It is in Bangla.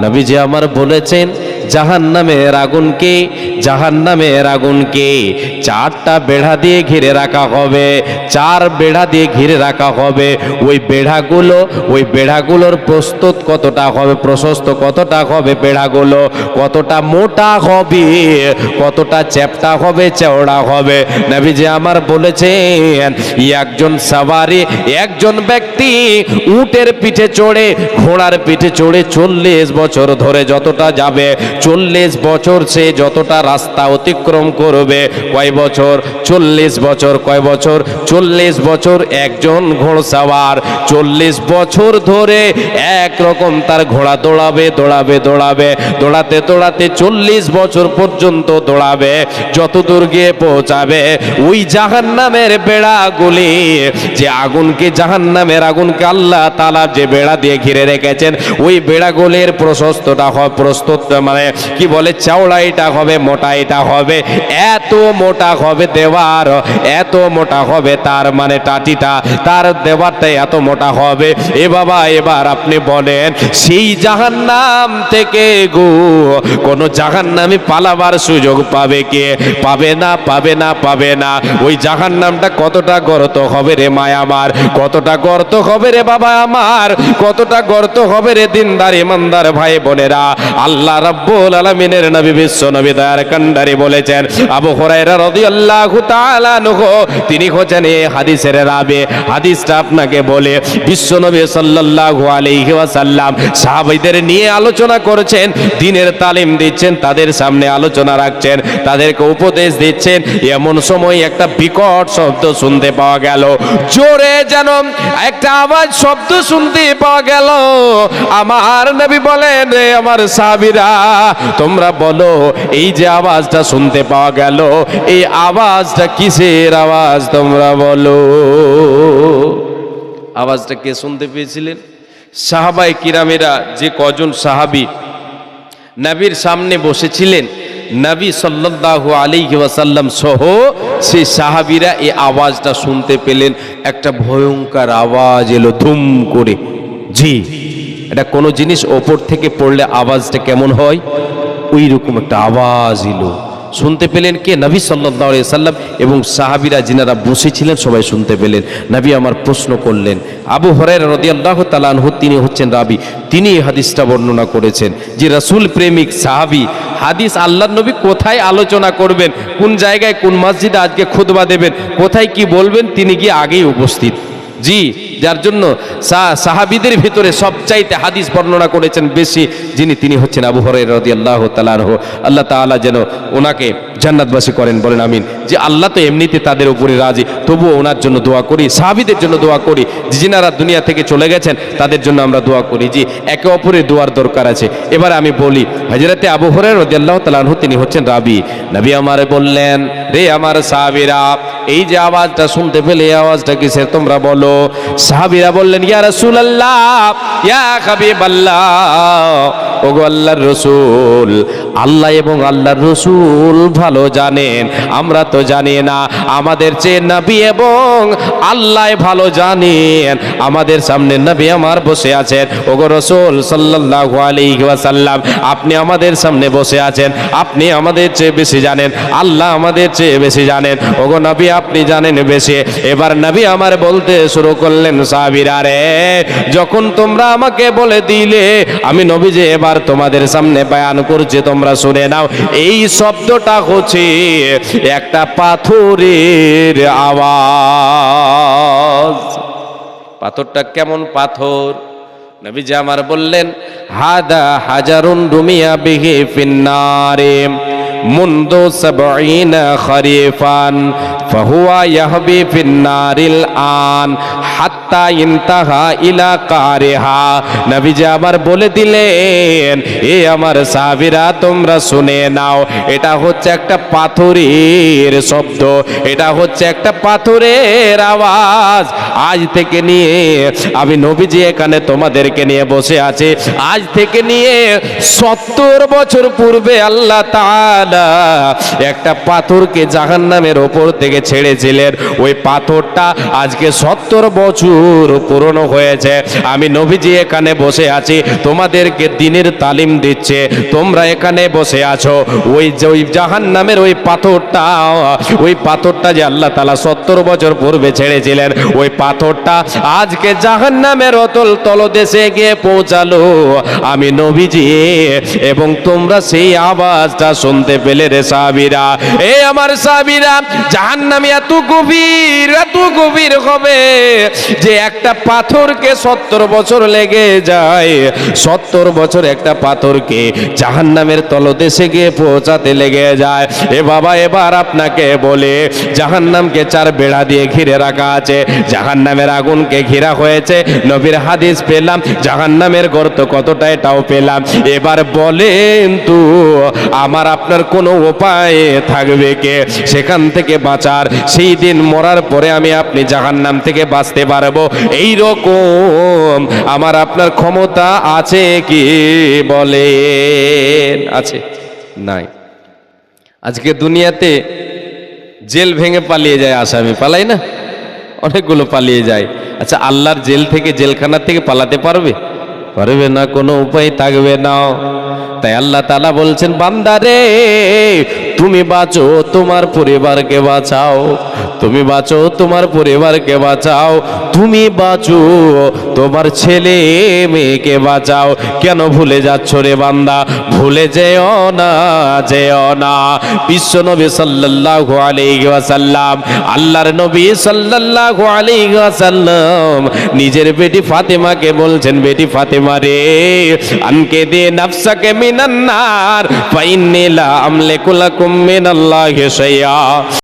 নবীজি আমার বলেছেন জাহান্নামের আগুনকে চারটা বেড়া দিয়ে ঘিরে রাখা হবে, চার বেড়া দিয়ে ঘিরে রাখা হবে। ওই বেড়াগুলোর প্রস্তুত কতটা হবে, প্রশস্ত কতটা হবে, বেড়াগুলো কতটা মোটা হবে, কতটা চ্যাপ্টা হবে, চওড়া হবে। নবীজি আমার বলেছেন একজন ব্যক্তি উটের পিঠে চড়ে, ঘোড়ার পিঠে চড়ে 40 বছর ধরে যতটা যাবে, 40 বছর সে যতটা রাস্তা অতিক্রম করবে, কয় বছর? 40 বছর। কয় বছর? 40 বছর। একজন ঘোড়সাওয়ার 40 বছর ধরে একরকম তার ঘোড়া দৌড়াবে, দৌড়াতে 40 বছর পর্যন্ত দৌড়াবে। যত দূর গিয়ে পৌঁছাবে ওই জাহান্নামের বেড়াগুলি, যে আগুনকে, জাহান্নামের আগুনকে আল্লাহ তাআলা যে বেড়া দিয়ে ঘিরে রেখেছেন, ওই বেড়াগুলির প্রশস্তটা হয়, প্রস্তুত মানে কি বলে, চওড়া এটা হবে, মোটা এটা হবে, এত মোটা হবে দেওয়ার, এত মোটা হবে তার মানে টাটিটা, তার দেওয়ারটা এত মোটা হবে। এ বাবা, এবার আপনি বলেন সেই জাহান্নাম থেকে কোন জাহান্নামী পালাবার সুযোগ পাবে কে? পাবে না। ওই জাহান্নামটা কতটা গর্ত হবে রে মায়া আমার, কতটা গর্ত হবে রে বাবা আমার, কতটা গর্ত হবে রে দিনদার ইমানদার ভাই বোনেরা। আল্লাহ রাব্বুল আলামিনের নবী বিশ্ব নবী দয়ার কান্ডারি বলেছেন, আবু হুরায়রা রাদিয়াল্লাহু তাআলা আনহু তিনি হচ্ছেন এই হাদিসের রাবি। হাদিসটা আপনাকে বলে, বিশ্ব নবী সাল্লাল্লাহু আলাইহি ওয়াসাল্লাম সাহাবীদের নিয়ে আলোচনা করেছেন, দ্বীনের তালিম দিচ্ছেন, তাদের সামনে আলোচনা রাখছেন, তাদেরকে উপদেশ দিচ্ছেন। এমন সময় একটা বিকট শব্দ শুনতে পাওয়া গেল, জোরে যেন একটা আওয়াজ, শব্দ শুনতে পাওয়া গেল। আমার নবী বলেন, রে আমার সাহাবীরা, তোমরা বলো এই যে আওয়াজটা শুনতে পাওয়া গেল, এই আওয়াজটা কিসের আওয়াজ? তোমরা বলো। আওয়াজটা কে শুনতে পেয়েছিলেন? সাহাবায়ে কিরামেরা, যে কজন সাহাবী নবীর সামনে বসেছিলেন, নবী সাল্লাল্লাহু আলাইহি ওয়াসাল্লাম সহ সেই সাহাবীরা এই আওয়াজটা শুনতে পেলেন। একটা ভয়ঙ্কর আওয়াজ এলো ধুম করে। জি, এটা কোনো জিনিস ওপর থেকে পড়লে আওয়াজটা কেমন হয়, ওই রকম একটা আওয়াজ এলো। শুনতে পেলেন কে? নবী সাল্লাল্লাহু আলাইহি ওয়াসাল্লাম এবং সাহাবীরা যিনারা বসেছিলেন সবাই শুনতে পেলেন। নবী আমার প্রশ্ন করলেন। আবু হুরায়রা রাদিয়াল্লাহু তাআলা আনহু তিনি হচ্ছেন রাবি, তিনি এই হাদিসটা বর্ণনা করেছেন যে রাসূল প্রেমিক সাহাবী হাদিস আল্লাহর নবী কোথায় আলোচনা করবেন, কোন জায়গায়, কোন মসজিদে আজকে খুতবা দেবেন, কোথায় কি বলবেন, তিনি গিয়ে আগেই উপস্থিত। জি, যার জন্য সাহাবীদের ভিতরে সবচাইতে হাদিস বর্ণনা করেছেন বেশি যিনি, তিনি হচ্ছেন আবু হুরায়রা রাদিয়াল্লাহু তাআলা আনহু। আল্লাহ তাআলা যেন ওনাকে জান্নাতবাসী করেন, বলেন আমিন। যে আল্লাহ তো এমনিতে তাদের উপরে রাজি, তবুও ওনার জন্য দোয়া করি, সাহাবীদের জন্য দোয়া করি, যিনারা দুনিয়া থেকে চলে গেছেন তাদের জন্য আমরা দোয়া করি। জি, একে অপরের দোয়ার দরকার আছে। এবার আমি বলি, হযরতে আবু হুরায়রা রাদিয়াল্লাহু তাআলা আনহু তিনি হচ্ছেন রাবি। নবী আমারে বললেন, রে আমার সাহাবীরা, এই যে আওয়াজটা শুনতে পেলে, এই আওয়াজটা কিসের তোমরা বলো। সাহাবীরা বললেন, ইয়া রাসূলুল্লাহ, ইয়া হাবিবাল্লাহ, ওগো আল্লাহর রাসূল, আল্লাহ এবং আল্লাহর রাসূল ভালো জানেন, আমরা তো জানি না। আমাদের চেয়ে নবী এবং আল্লাহ ভালো জানেন। আমাদের সামনে নবী আমার বসে আছেন, ওগো রাসূল সাল্লাল্লাহু আলাইহি ওয়াসাল্লাম, আপনি আমাদের সামনে বসে আছেন, আপনি আমাদের চেয়ে বেশি জানেন, আল্লাহ আমাদের চেয়ে বেশি জানেন, ওগো নবী আপনি জানেন বেশি। এবার নবী আমার বলতে শুরু করলেন, সাহাবীরা রে, যখন তোমরা আমাকে বলে দিলে, আমি নবী যে এবার তোমাদের সামনে বয়ান করছি, তোমরা শুনে নাও। এই শব্দটা হচ্ছে একটা পাথরের আওয়াজ। পাথরটা কেমন পাথর? নবী যে আমার বললেন, হাদা হাজারুন রুমিয়া বিহি ফিন্নারে মুনদু ৭০ খরিফান ফাহুয়া ইয়াহবি ফিন্নারিল আন হাত্তা ইনতাহা ইলা কারিহা। নবী যে আবার বলে দিলেন, এ আমার সাহাবীরা তোমরা শুনে নাও, এটা হচ্ছে একটা পাথরের শব্দ, এটা হচ্ছে একটা পাথরের আওয়াজ। আজ থেকে নিয়ে আমি নবীজি এখানে তোমাদেরকে নিয়ে বসে আছে, আজ থেকে নিয়ে ৭০ বছর পূর্বে আল্লাহ তাআলা একটা পাথরকে জাহান্নামের ওপর থেকে ছেড়েছিলেন। ওই পাথরটা আজকে ৭০ বছর বছর পূরণ হয়েছে, আমি নবীজি এখানে বসে আছি, তোমাদেরকে দ্বীনের তালিম দিচ্ছে, তোমরা এখানে বসে আছো। ওই যে ওই জাহান্নামের ওই পাথরটা যে আল্লাহ তাআলা 70 বছর পূর্বে ছেড়েছিলেন, ওই পাথরটা আজকে জাহান্নামের অতল তলদেশে গিয়ে পৌঁছালো, আমি নবীজি, এবং তোমরা সেই আওয়াজটা শুনতে পেলে রে সাহাবীরা। এ আমার সাহাবীরা, জাহান্নাম এত গভীর হবে যে একটা পাথরকে 70 বছর লেগে যায়। 70 বছর একটা পাথরকে জাহান্নামের তলদেশে গিয়ে পৌঁছাতে লেগে যায়। এ বাবা, এবার আপনাকে বলে, জাহান্নামকে 4 বেড়া দিয়ে ঘিরে রাখা আছে, জাহান্নামের আগুনকে ঘেরা হয়েছে। নবীর হাদিস পেলাম, জাহান্নামের গর্ত কতটা এটাও পেলাম। এবার বলেন তো, আমার আপনার কোনো উপায় থাকবে কে সেখান থেকে বাঁচার? সেই দিন মরার পরে আমি আপনি জাহান্নাম থেকে বাঁচতে পারবো এই রকম আমার আপনার ক্ষমতা আছে কি বলেন? আছে? নাই। আজকে দুনিয়াতে জেল ভেঙে পালিয়ে যায় আসামি, পালাই না? অনেকগুলো পালিয়ে যায়। আচ্ছা, আল্লাহর জেল থেকে, জেলখানা থেকে পালাতে পারবে? পারবে না, কোনো উপায় থাকবে না। তাই আল্লাহ তাআলা বলছেন, বান্দারে তুমি বাঁচো, তোমার পরিবারকে বাঁচাও, তুমি বাঁচো, তোমার পরিবারকে বাঁচাও, তুমি বাঁচো, তোমার ছেলে মেয়েকে বাঁচাও। কেন ভুলে যাচ্ছ রে বান্দা? ভুলে যেও না, যেও না। বিশ্ব নবী সাল্লাল্লাহু আলাইহি ওয়াসাল্লাম, আল্লাহর নবী সাল্লাল্লাহু আলাইহি ওয়াসাল্লাম নিজের বেটি ফাতেমাকে বলছেন, বেটি ফাতেমা রে, আনকে দে নাফসাকে মিনান নার, ফাইন্নী লা আমলিকু লাকুম মিনাল্লাহি শাইআ।